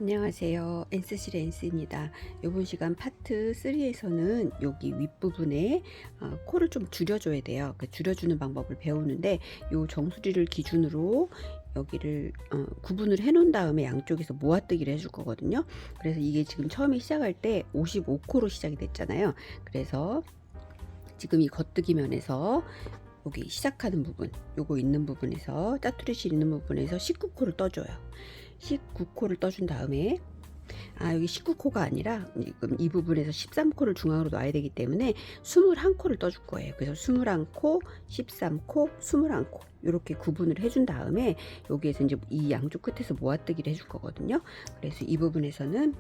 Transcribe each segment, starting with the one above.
안녕하세요. 엔스실 엔스입니다. 이번 시간 파트 3에서는 여기 윗부분에 코를 좀 줄여줘야 돼요. 줄여주는 방법을 배우는데 이 정수리를 기준으로 여기를 구분을 해 놓은 다음에 양쪽에서 모아뜨기를 해줄 거거든요. 그래서 이게 지금 처음에 시작할 때 55코로 시작이 됐잖아요. 그래서 지금 이 겉뜨기 면에서 여기 시작하는 부분, 요거 있는 부분에서 짜투리실 있는 부분에서 19코를 떠줘요. 19코를 떠준 다음에 여기 19코가 아니라 지금 이 부분에서 13코를 중앙으로 놔야 되기 때문에 21코를 떠줄 거예요. 그래서 21코, 13코, 21코 이렇게 구분을 해준 다음에 여기에서 이제 이 양쪽 끝에서 모아뜨기를 해줄 거거든요. 그래서 이 부분에서는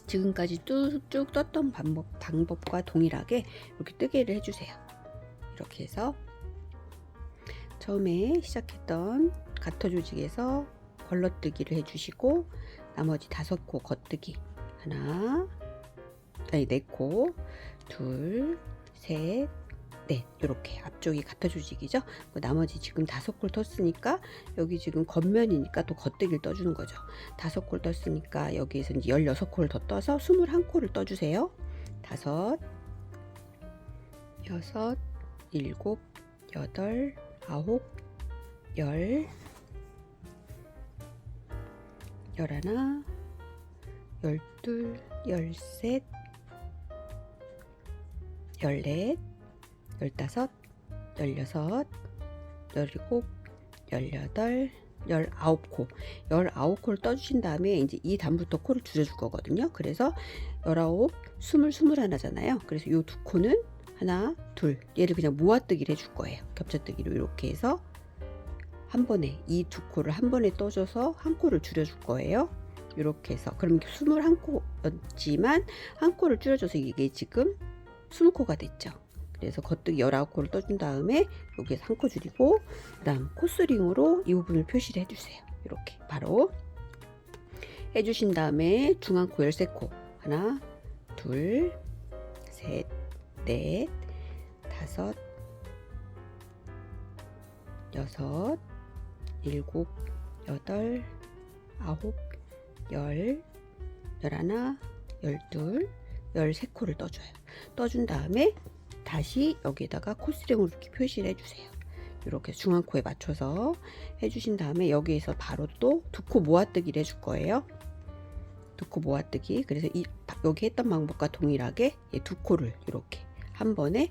지금까지 쭉 떴던 방법과 동일하게 이렇게 뜨개를 해주세요. 이렇게 해서 처음에 시작했던 가터 조직에서 걸러뜨기를 해주시고 나머지 5코 겉뜨기 하나, 아니 4코, 둘, 셋, 넷 이렇게 앞쪽이 가터 조직이죠. 나머지 지금 5코를 떴으니까 여기 지금 겉면이니까 또 겉뜨기를 떠주는 거죠. 5코를 떴으니까 여기에서 이제 16코를 더 떠서 21코를 떠주세요. 5, 6, 7, 8, 9, 10, 11, 12, 13, 14, 15, 16, 17, 18, 19코 19코를 떠주신 다음에 이제 이 단부터 코를 줄여줄 거거든요. 그래서 19, 20, 21잖아요. 그래서 이 2코는 하나, 둘 얘를 그냥 모아뜨기를 해줄 거예요. 겹쳐뜨기로 이렇게 해서 한 번에 이 2코를 한 번에 떠줘서 한 코를 줄여줄 거예요. 이렇게 해서 그럼 21코였지만 한 코를 줄여줘서 이게 지금 20코가 됐죠. 그래서 겉뜨기 19코를 떠준 다음에 여기에서 한 코 줄이고 그 다음 코스링으로 이 부분을 표시를 해주세요. 이렇게 바로 해주신 다음에 중앙코 13코 하나, 둘, 셋, 넷, 5, 6, 7, 8, 9, 10, 11, 12, 13코를 떠줘요. 떠준 다음에 다시 여기에다가 코스링으로 이렇게 표시를 해주세요. 이렇게 중앙코에 맞춰서 해주신 다음에 여기에서 바로 또 2코 모아뜨기를 해줄 거예요. 2코 모아뜨기. 그래서 여기 했던 방법과 동일하게 2코를 이렇게 한 번에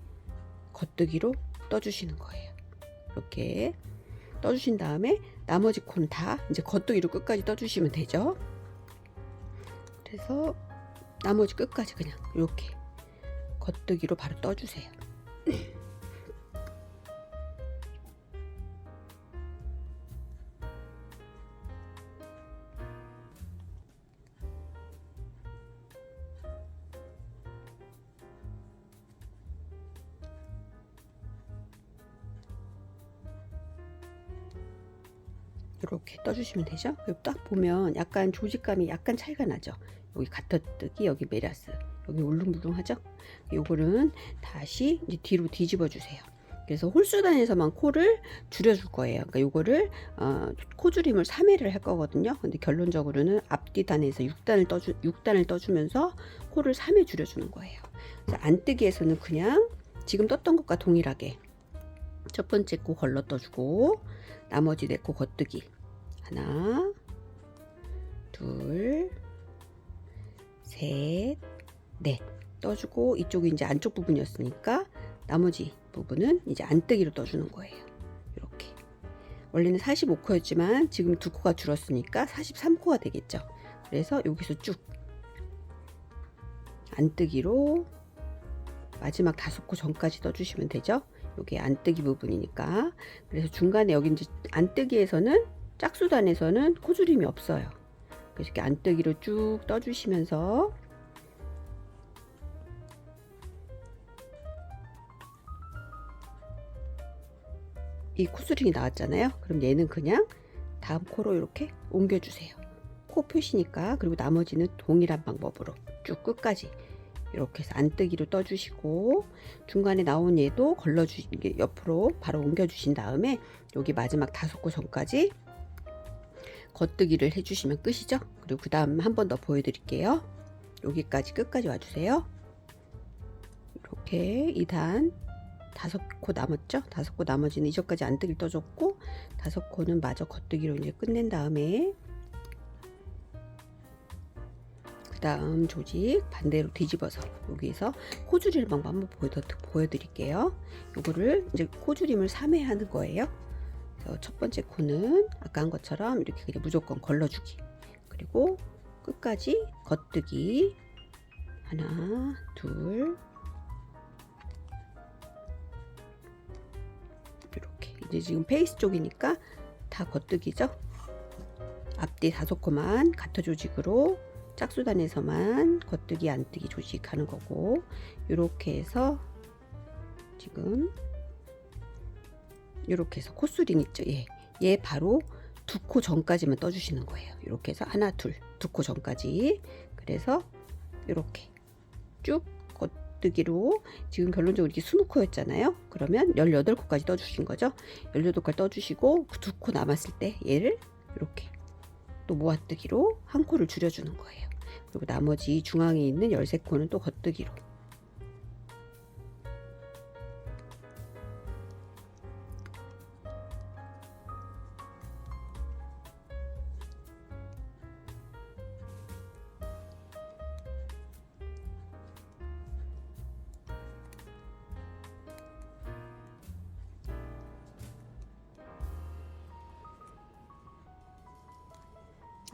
겉뜨기로 떠주시는 거예요. 이렇게 떠주신 다음에 나머지 코는 다 이제 겉뜨기로 끝까지 떠주시면 되죠. 그래서 나머지 끝까지 그냥 이렇게 겉뜨기로 바로 떠주세요. 이렇게 떠주시면 되죠. 그리고 딱 보면 약간 조직감이 약간 차이가 나죠. 여기 가터뜨기, 여기 메라스, 여기 울릉불릉하죠. 요거는 다시 이제 뒤로 뒤집어 주세요. 그래서 홀수단에서만 코를 줄여줄 거예요. 그러니까 요거를 코줄임을 3회를 할 거거든요. 근데 결론적으로는 앞뒤 단에서 6단을 떠주면서 코를 3회 줄여주는 거예요. 그래서 안뜨기에서는 그냥 지금 떴던 것과 동일하게 첫 번째 코 걸러 떠주고 나머지 4코 겉뜨기 하나, 둘, 셋, 넷 떠주고 이쪽이 이제 안쪽 부분이었으니까 나머지 부분은 이제 안뜨기로 떠주는 거예요. 이렇게 원래는 45코였지만 지금 2코가 줄었으니까 43코가 되겠죠. 그래서 여기서 쭉 안뜨기로 마지막 5코 전까지 떠주시면 되죠. 여기 안뜨기 부분이니까. 그래서 중간에 여기 이제 안뜨기에서는 짝수단에서는 코줄임이 없어요. 그래서 이렇게 안뜨기로 쭉 떠주시면서 이 코스링이 나왔잖아요. 그럼 얘는 그냥 다음 코로 이렇게 옮겨주세요. 코 표시니까. 그리고 나머지는 동일한 방법으로 쭉 끝까지 이렇게 해서 안뜨기로 떠주시고 중간에 나온 얘도 옆으로 바로 옮겨주신 다음에 여기 마지막 5코 전까지 겉뜨기를 해주시면 끝이죠. 그리고 그 다음 한 번 더 보여드릴게요. 여기까지 끝까지 와주세요. 이렇게 2단 5코 남았죠. 5코 나머지는 이전까지 안뜨기를 떠줬고 5코는 마저 겉뜨기로 이제 끝낸 다음에 그 다음 조직 반대로 뒤집어서 여기에서 코줄이는 방법 한번 보여드릴게요. 요거를 이제 코줄임을 3회 하는 거예요. 그래서 첫 번째 코는 아까 한 것처럼 이렇게 그냥 무조건 걸러주기, 그리고 끝까지 겉뜨기 하나 둘 이렇게. 이제 지금 페이스 쪽이니까 다 겉뜨기죠. 앞뒤 5코만 가터 조직으로 짝수단에서만 겉뜨기 안뜨기 조직하는 거고, 이렇게 해서 지금 이렇게 해서 코스링 있죠. 얘 바로 2코 전까지만 떠주시는 거예요. 이렇게 해서 하나 둘 2코 전까지. 그래서 이렇게 쭉 겉뜨기로 지금 결론적으로 이렇게 20코였잖아요. 그러면 18코까지 떠주신 거죠. 18코까지 떠주시고 그 2코 남았을 때 얘를 이렇게 또 모아뜨기로 한 코를 줄여주는 거예요. 그리고 나머지 중앙에 있는 13코는 또 겉뜨기로.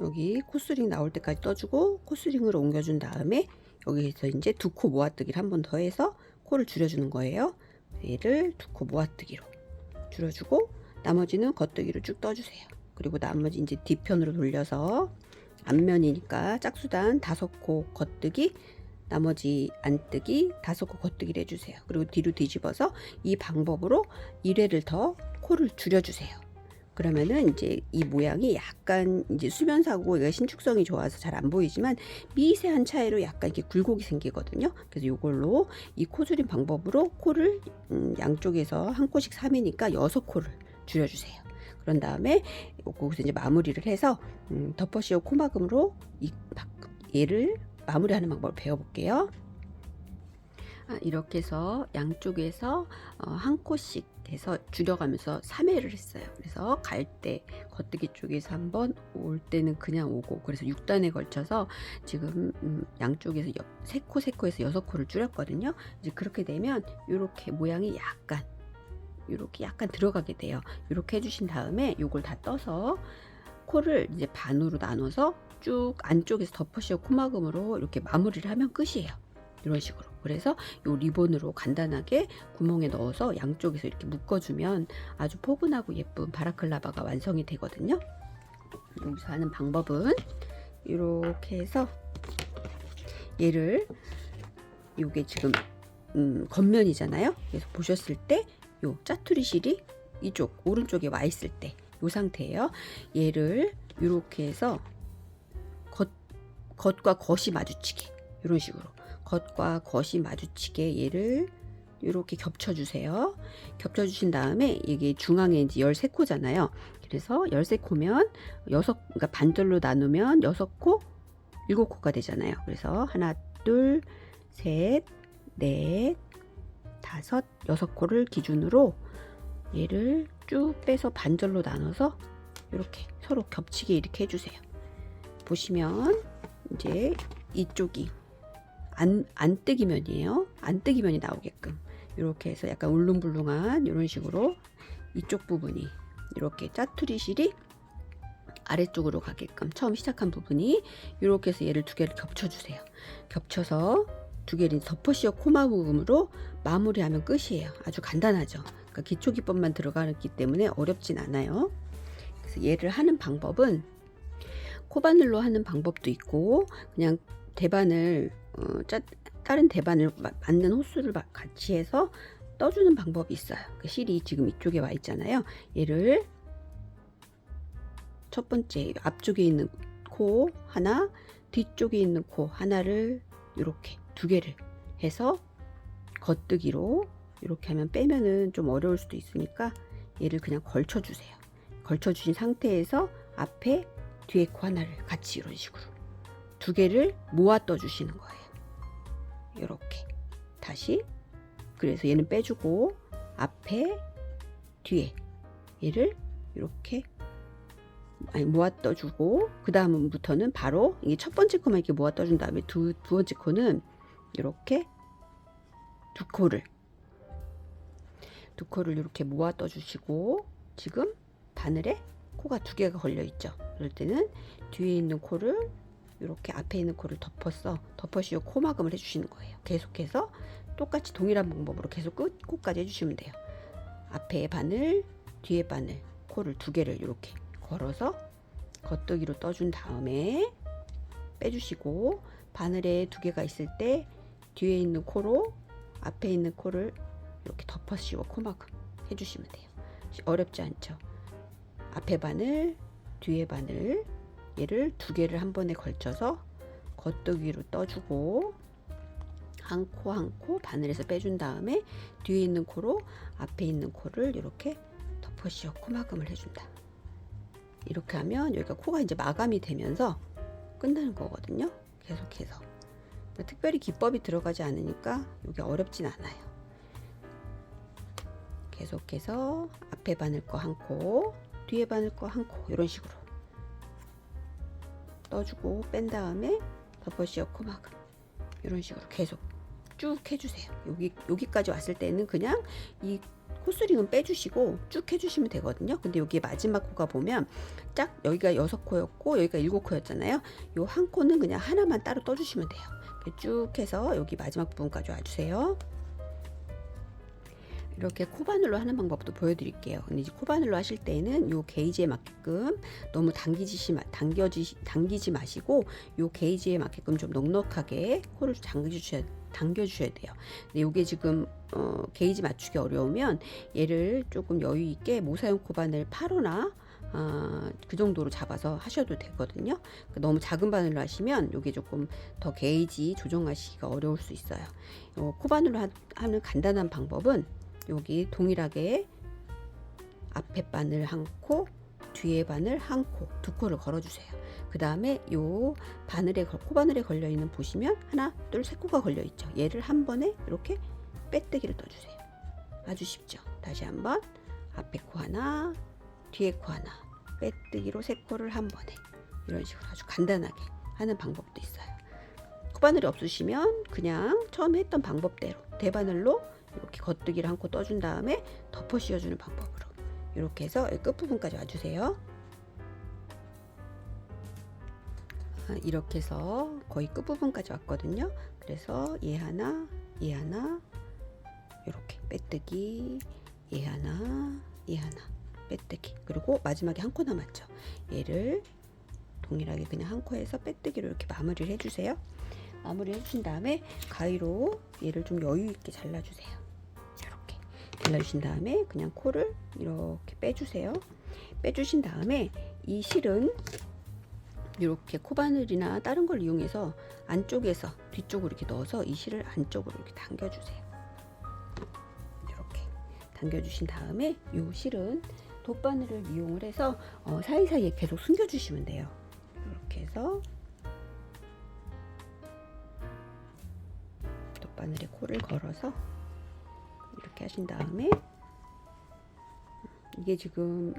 여기 코스링 나올 때까지 떠주고 코스링으로 옮겨준 다음에 여기에서 이제 2코 모아뜨기를 한 번 더 해서 코를 줄여주는 거예요. 얘를 2코 모아뜨기로 줄여주고 나머지는 겉뜨기로 쭉 떠주세요. 그리고 나머지 이제 뒤편으로 돌려서 앞면이니까 짝수단 5코 겉뜨기, 나머지 안뜨기 5코 겉뜨기를 해주세요. 그리고 뒤로 뒤집어서 이 방법으로 1회를 더 코를 줄여주세요. 그러면은 이제 이 모양이 약간 이제 수면사고 얘가 신축성이 좋아서 잘 안 보이지만 미세한 차이로 약간 이렇게 굴곡이 생기거든요. 그래서 이걸로 이 코줄임 방법으로 코를 양쪽에서 한 코씩 3회니까 6코를 줄여주세요. 그런 다음에 거기서 이제 마무리를 해서 덮어씌워 코막음으로 얘를 마무리하는 방법을 배워볼게요. 이렇게 해서 양쪽에서 한 코씩 해서 줄여가면서 3회를 했어요. 그래서 갈 때 겉뜨기 쪽에서 한번, 올 때는 그냥 오고, 그래서 6단에 걸쳐서 지금 양쪽에서 3코에서 6코를 줄였거든요. 이제 그렇게 되면 이렇게 모양이 이렇게 약간 들어가게 돼요. 이렇게 해주신 다음에 이걸 다 떠서 코를 이제 반으로 나눠서 쭉 안쪽에서 덮어씌워 코막음으로 이렇게 마무리를 하면 끝이에요. 이런 식으로. 그래서 이 리본으로 간단하게 구멍에 넣어서 양쪽에서 이렇게 묶어주면 아주 포근하고 예쁜 바라클라바가 완성이 되거든요. 여기서 하는 방법은 이렇게 해서 얘를, 이게 지금 겉면이잖아요. 그래서 보셨을 때 요 짜투리 실이 이쪽 오른쪽에 와 있을 때 이 상태예요. 얘를 이렇게 해서 겉과 겉이 마주치게, 이런 식으로 겉과 겉이 마주치게 얘를 이렇게 겹쳐주세요. 겹쳐주신 다음에 이게 중앙에 이제 13코잖아요. 그래서 13코면 그러니까 반절로 나누면 6코, 7코가 되잖아요. 그래서 하나, 둘, 셋, 넷, 5, 6코를 기준으로 얘를 쭉 빼서 반절로 나눠서 이렇게 서로 겹치게 이렇게 해주세요. 보시면 이제 이쪽이 안뜨기면이에요. 안뜨기면이 나오게끔 이렇게 해서 약간 울릉불릉한 이런 식으로 이쪽 부분이 이렇게 짜투리 실이 아래쪽으로 가게끔 처음 시작한 부분이 이렇게 해서 얘를 2개를 겹쳐주세요. 겹쳐서 2개를 덮어씌워 코막음으로 마무리하면 끝이에요. 아주 간단하죠. 그러니까 기초기법만 들어가기 때문에 어렵진 않아요. 그래서 얘를 하는 방법은 코바늘로 하는 방법도 있고, 그냥 대바늘 다른 대바늘 맞는 호수를 같이 해서 떠주는 방법이 있어요. 그 실이 지금 이쪽에 와 있잖아요. 얘를 첫 번째 앞쪽에 있는 코 하나, 뒤쪽에 있는 코 하나를 이렇게 2개를 해서 겉뜨기로 이렇게 하면 빼면은 좀 어려울 수도 있으니까 얘를 그냥 걸쳐 주세요. 걸쳐 주신 상태에서 앞에 뒤에 코 하나를 같이 이런 식으로 두 개를 모아 떠주시는 거예요. 이렇게 다시, 그래서 얘는 빼주고 앞에 뒤에 얘를 이렇게 모아 떠주고, 그 다음부터는 바로 이게 첫 번째 코만 이렇게 모아 떠준 다음에 두 번째 코는 이렇게 두 코를 이렇게 모아 떠주시고, 지금 바늘에 코가 두 개가 걸려 있죠. 그럴 때는 뒤에 있는 코를 이렇게 앞에 있는 코를 덮어씌워 코막음을 해주시는 거예요. 계속해서 똑같이 동일한 방법으로 계속 끝코까지 해주시면 돼요. 앞에 바늘, 뒤에 바늘, 코를 두 개를 이렇게 걸어서 겉뜨기로 떠준 다음에 빼주시고, 바늘에 두 개가 있을 때 뒤에 있는 코로 앞에 있는 코를 이렇게 덮어씌워 코막음 해주시면 돼요. 어렵지 않죠? 앞에 바늘, 뒤에 바늘, 얘를 두 개를 한 번에 걸쳐서 겉뜨기로 떠주고, 한 코 한 코 바늘에서 빼준 다음에 뒤에 있는 코로 앞에 있는 코를 이렇게 덮어씌워 코막음을 해준다. 이렇게 하면 여기가 코가 이제 마감이 되면서 끝나는 거거든요. 계속해서. 특별히 기법이 들어가지 않으니까 이게 어렵진 않아요. 계속해서 앞에 바늘 거 한 코, 뒤에 바늘 거 한 코, 이런 식으로 떠주고 뺀 다음에 덮어씌워 코막음, 이런 식으로 계속 쭉 해주세요. 여기까지 왔을 때는 그냥 이 코스링은 빼주시고 쭉 해주시면 되거든요. 근데 여기 마지막 코가 보면 짝 여기가 6코였고 여기가 7코였잖아요. 요 한 코는 그냥 하나만 따로 떠주시면 돼요. 쭉 해서 여기 마지막 부분까지 와주세요. 이렇게 코바늘로 하는 방법도 보여드릴게요. 근데 이제 코바늘로 하실 때는 요 게이지에 맞게끔 너무 당기지 마시고 요 게이지에 맞게끔 좀 넉넉하게 코를 당겨주셔야 돼요. 근데 요게 지금 게이지 맞추기 어려우면 얘를 조금 여유 있게 모사용 코바늘 8호나 그 정도로 잡아서 하셔도 되거든요. 너무 작은 바늘로 하시면 요게 조금 더 게이지 조정하시기가 어려울 수 있어요. 코바늘로 하는 간단한 방법은 여기 동일하게 앞에 바늘 한 코, 뒤에 바늘 한 코, 두 코를 걸어주세요. 그 다음에 요 코바늘에 걸려 있는 보시면 하나, 둘, 세 코가 걸려 있죠. 얘를 한 번에 이렇게 빼뜨기를 떠주세요. 아주 쉽죠. 다시 한번 앞에 코 하나, 뒤에 코 하나, 빼뜨기로 세 코를 한 번에, 이런 식으로 아주 간단하게 하는 방법도 있어요. 코바늘이 없으시면 그냥 처음에 했던 방법대로 대바늘로 이렇게 겉뜨기를 한 코 떠준 다음에 덮어 씌워주는 방법으로 이렇게 해서 끝부분까지 와주세요. 이렇게 해서 거의 끝부분까지 왔거든요. 그래서 얘 하나 이렇게 빼뜨기, 얘 하나 빼뜨기, 그리고 마지막에 한 코 남았죠. 얘를 동일하게 그냥 한 코에서 빼뜨기로 이렇게 마무리를 해주세요. 마무리 해주신 다음에 가위로 얘를 좀 여유 있게 잘라주세요. 이렇게 잘라주신 다음에 그냥 코를 이렇게 빼주세요. 빼주신 다음에 이 실은 이렇게 코바늘이나 다른 걸 이용해서 안쪽에서 뒤쪽으로 이렇게 넣어서 이 실을 안쪽으로 이렇게 당겨주세요. 이렇게 당겨주신 다음에 이 실은 돗바늘을 이용을 해서 사이사이에 계속 숨겨주시면 돼요. 이렇게 해서 바늘에 코를 걸어서 이렇게 하신 다음에, 이게 지금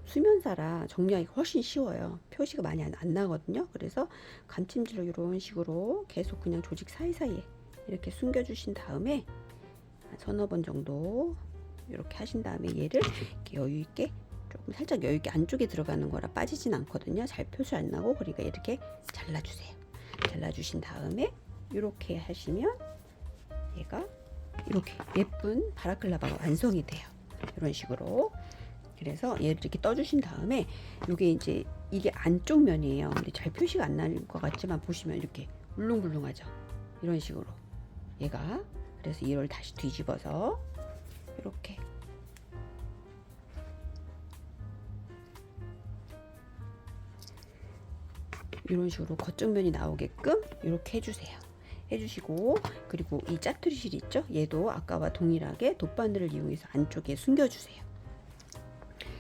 수면사라 정리하기가 훨씬 쉬워요. 표시가 많이 안 나거든요. 그래서 감침질로 이런 식으로 계속 그냥 조직 사이사이에 이렇게 숨겨주신 다음에 한 서너 번 정도 이렇게 하신 다음에 얘를 이렇게 여유 있게 조금 살짝 여유 있게 안쪽에 들어가는 거라 빠지진 않거든요. 잘 표시 안 나고, 그러니까 이렇게 잘라주세요. 잘라주신 다음에 이렇게 하시면 얘가 이렇게 예쁜 바라클라바가 완성이 돼요. 이런 식으로. 그래서 얘를 이렇게 떠주신 다음에 이게 안쪽 면이에요. 근데 잘 표시가 안 나는 것 같지만 보시면 이렇게 울렁불렁하죠. 이런 식으로 얘가. 그래서 이걸 다시 뒤집어서 이렇게 이런 식으로 겉쪽 면이 나오게끔 이렇게 해주세요. 해주시고, 그리고 이 짜투리 실 있죠? 얘도 아까와 동일하게 돗바늘을 이용해서 안쪽에 숨겨주세요.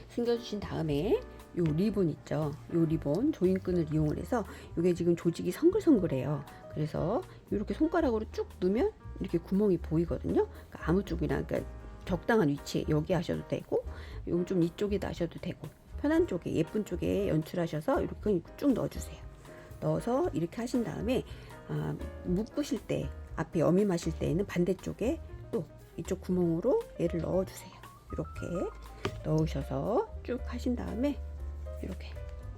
숨겨주신 다음에 요 리본 있죠. 요 리본 조인끈을 이용을 해서 이게 지금 조직이 성글성글해요. 그래서 이렇게 손가락으로 쭉 누면 이렇게 구멍이 보이거든요. 그러니까 아무 쪽이나 그러니까 적당한 위치에 여기 하셔도 되고 요 좀 이쪽에다 하셔도 되고 편한 쪽에 예쁜 쪽에 연출하셔서 이렇게 쭉 넣어주세요. 넣어서 이렇게 하신 다음에 묶으실 때 앞에 여밈하실 때에는 반대쪽에 또 이쪽 구멍으로 얘를 넣어주세요. 이렇게 넣으셔서 쭉 하신 다음에 이렇게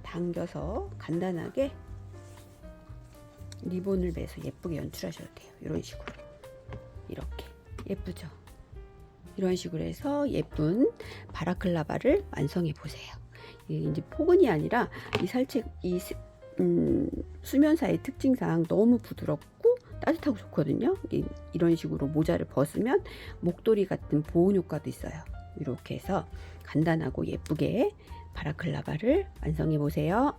당겨서 간단하게 리본을 매서 예쁘게 연출하셔도 돼요. 이런 식으로 이렇게 예쁘죠? 이런 식으로 해서 예쁜 바라클라바를 완성해 보세요. 이제 포근이 아니라 이 살책 수면사의 특징상 너무 부드럽고 따뜻하고 좋거든요. 이런 식으로 모자를 벗으면 목도리 같은 보온 효과도 있어요. 이렇게 해서 간단하고 예쁘게 바라클라바를 완성해 보세요.